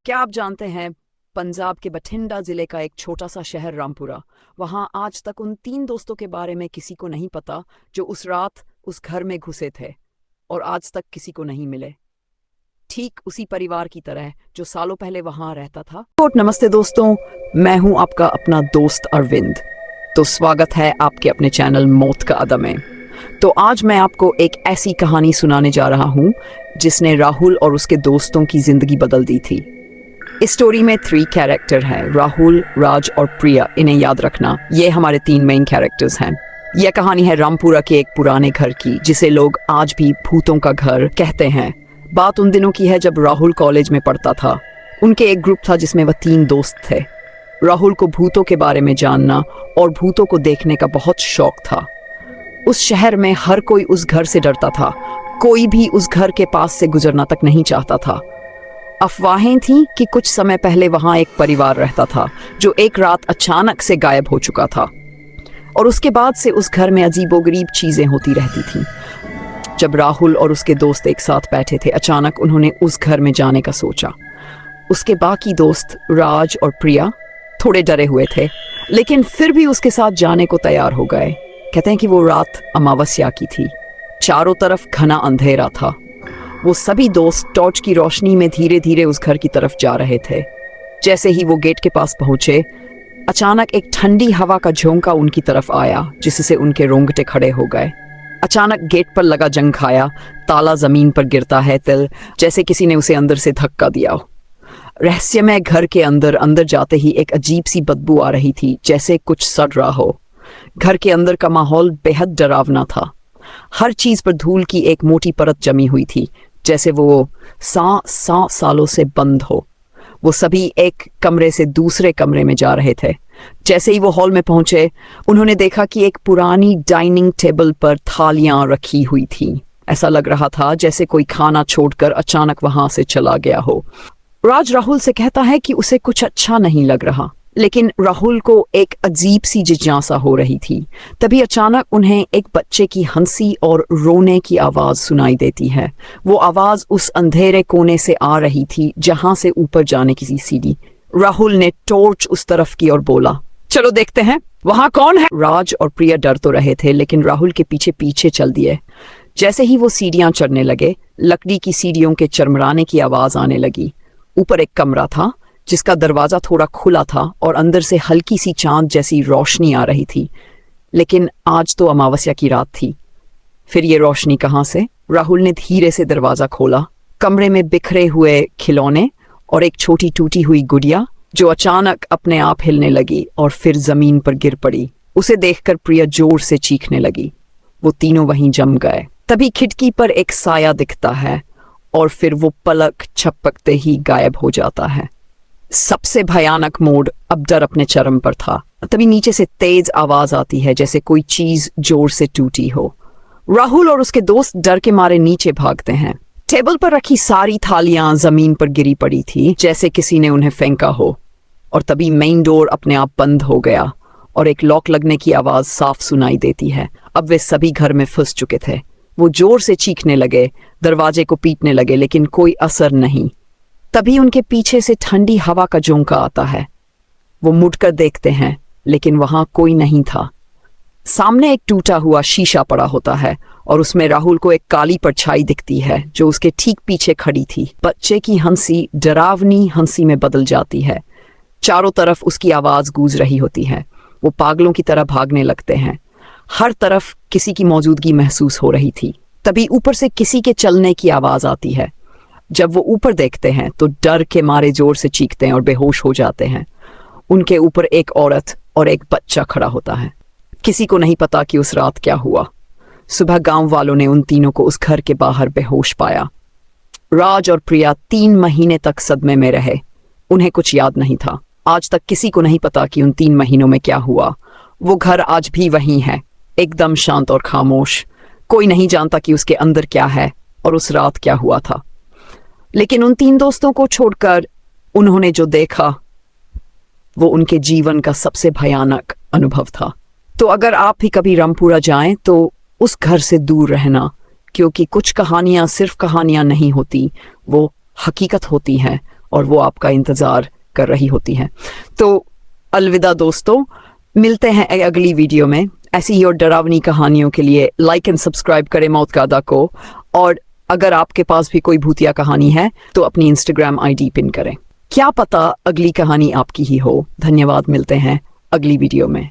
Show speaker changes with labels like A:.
A: क्या आप जानते हैं, पंजाब के बठिंडा जिले का एक छोटा सा शहर रामपुरा, वहां आज तक उन तीन दोस्तों के बारे में किसी को नहीं पता जो उस रात उस घर में घुसे थे और आज तक किसी को नहीं मिले। ठीक उसी परिवार की तरह जो सालों पहले वहां रहता था। नमस्ते दोस्तों, मैं हूं आपका अपना दोस्त अरविंद। तो स्वागत है आपके अपने चैनल मौत का अदम में। तो आज मैं आपको एक ऐसी कहानी सुनाने जा रहा हूं जिसने राहुल और उसके दोस्तों की जिंदगी बदल दी थी। इस स्टोरी में 3 कैरेक्टर हैं, राहुल, राज और प्रिया। इन्हें याद रखना, ये हमारे 3 मेन कैरेक्टर्स हैं। यह कहानी है रामपुरा के एक पुराने घर की, जिसे लोग आज भी भूतों का घर कहते हैं। बात उन दिनों की है जब राहुल कॉलेज में पढ़ता था। उनके एक ग्रुप था जिसमें वह 3 दोस्त थे। राहुल को भूतों के बारे में जानना और भूतों को देखने का बहुत शौक था। उस शहर में हर कोई उस घर से डरता था, कोई भी उस घर के पास से गुजरना तक नहीं चाहता था। अफवाहें थीं कि कुछ समय पहले वहां एक परिवार रहता था जो एक रात अचानक से गायब हो चुका था और उसके बाद से उस घर में अजीबोगरीब चीजें होती रहती थीं। जब राहुल और उसके दोस्त एक साथ बैठे थे, अचानक उन्होंने उस घर में जाने का सोचा। उसके बाकी दोस्त राज और प्रिया थोड़े डरे हुए थे, लेकिन फिर भी उसके साथ जाने को तैयार हो गए। कहते हैं कि वो रात अमावस्या की थी, चारों तरफ घना अंधेरा था। वो सभी दोस्त टॉर्च की रोशनी में धीरे धीरे उस घर की तरफ जा रहे थे। जैसे ही वो गेट के पास पहुंचे, अचानक एक ठंडी हवा का झोंका उनकी तरफ आया, जिससे उनके रोंगटे खड़े हो गए। अचानक गेट पर लगा जंग खाया, ताला जमीन पर गिरता है तिल, जैसे किसी ने उसे अंदर से धक्का दिया हो। रहस्यमय घर के अंदर अंदर जाते ही एक अजीब सी बदबू आ रही थी, जैसे कुछ सड़ रहा हो। घर के अंदर का माहौल बेहद डरावना था। हर चीज पर धूल की एक मोटी परत जमी हुई थी, जैसे वो सालों से बंद हो। वो सभी एक कमरे से दूसरे कमरे में जा रहे थे। जैसे ही वो हॉल में पहुंचे, उन्होंने देखा कि एक पुरानी डाइनिंग टेबल पर थालियां रखी हुई थी। ऐसा लग रहा था जैसे कोई खाना छोड़कर अचानक वहां से चला गया हो। राज राहुल से कहता है कि उसे कुछ अच्छा नहीं लग रहा, लेकिन राहुल को एक अजीब सी जिज्ञासा हो रही थी। तभी अचानक उन्हें एक बच्चे की हंसी और रोने की आवाज सुनाई देती है। वो आवाज उस अंधेरे कोने से आ रही थी जहां से ऊपर जाने की सीढ़ी। राहुल ने टॉर्च उस तरफ की और बोला, चलो देखते हैं वहां कौन है। राज और प्रिया डर तो रहे थे, लेकिन राहुल के पीछे पीछे चल दिए। जैसे ही वो सीढ़ियां चढ़ने लगे, लकड़ी की सीढ़ियों के चरमराने की आवाज आने लगी। ऊपर एक कमरा था जिसका दरवाजा थोड़ा खुला था और अंदर से हल्की सी चांद जैसी रोशनी आ रही थी, लेकिन आज तो अमावस्या की रात थी। फिर ये रोशनी कहां से? राहुल ने धीरे से दरवाजा खोला। कमरे में बिखरे हुए खिलौने और एक छोटी टूटी हुई गुड़िया जो अचानक अपने आप हिलने लगी और फिर जमीन पर गिर पड़ी। उसे देखकर प्रिया जोर से चीखने लगी। वो तीनों वहीं जम गए। तभी खिड़की पर एक साया दिखता है और फिर वो पलक झपकते ही गायब हो जाता है। सबसे भयानक मोड अब डर अपने चरम पर था। तभी नीचे से तेज आवाज आती है, जैसे कोई चीज जोर से टूटी हो। राहुल और उसके दोस्त डर के मारे नीचे भागते हैं। टेबल पर रखी सारी थालियां जमीन पर गिरी पड़ी थी, जैसे किसी ने उन्हें फेंका हो। और तभी मेन डोर अपने आप बंद हो गया और एक लॉक लगने की आवाज साफ सुनाई देती है। अब वे सभी घर में फंस चुके थे। वो जोर से चीखने लगे, दरवाजे को पीटने लगे, लेकिन कोई असर नहीं। तभी उनके पीछे से ठंडी हवा का झोंका आता है। वो मुड़कर देखते हैं, लेकिन वहां कोई नहीं था। सामने एक टूटा हुआ शीशा पड़ा होता है और उसमें राहुल को एक काली परछाई दिखती है जो उसके ठीक पीछे खड़ी थी। बच्चे की हंसी डरावनी हंसी में बदल जाती है। चारों तरफ उसकी आवाज गूंज रही होती है। वो पागलों की तरह भागने लगते हैं। हर तरफ किसी की मौजूदगी महसूस हो रही थी। तभी ऊपर से किसी के चलने की आवाज आती है। जब वो ऊपर देखते हैं तो डर के मारे जोर से चीखते हैं और बेहोश हो जाते हैं। उनके ऊपर एक औरत और एक बच्चा खड़ा होता है। किसी को नहीं पता कि उस रात क्या हुआ। सुबह गांव वालों ने उन तीनों को उस घर के बाहर बेहोश पाया। राज और प्रिया 3 महीने तक सदमे में रहे। उन्हें कुछ याद नहीं था। आज तक किसी को नहीं पता कि उन 3 महीनों में क्या हुआ। वो घर आज भी वही है, एकदम शांत और खामोश। कोई नहीं जानता कि उसके अंदर क्या है और उस रात क्या हुआ था। लेकिन उन 3 दोस्तों को छोड़कर उन्होंने जो देखा वो उनके जीवन का सबसे भयानक अनुभव था। तो अगर आप भी कभी रामपुरा जाएं तो उस घर से दूर रहना, क्योंकि कुछ कहानियां सिर्फ कहानियां नहीं होती, वो हकीकत होती हैं और वो आपका इंतज़ार कर रही होती हैं। तो अलविदा दोस्तों, मिलते हैं अगली वीडियो में। ऐसी ही और डरावनी कहानियों के लिए लाइक एंड सब्सक्राइब करें मौत का अदा को, और अगर आपके पास भी कोई भूतिया कहानी है तो अपनी इंस्टाग्राम आईडी पिन करें। क्या पता अगली कहानी आपकी ही हो। धन्यवाद, मिलते हैं अगली वीडियो में।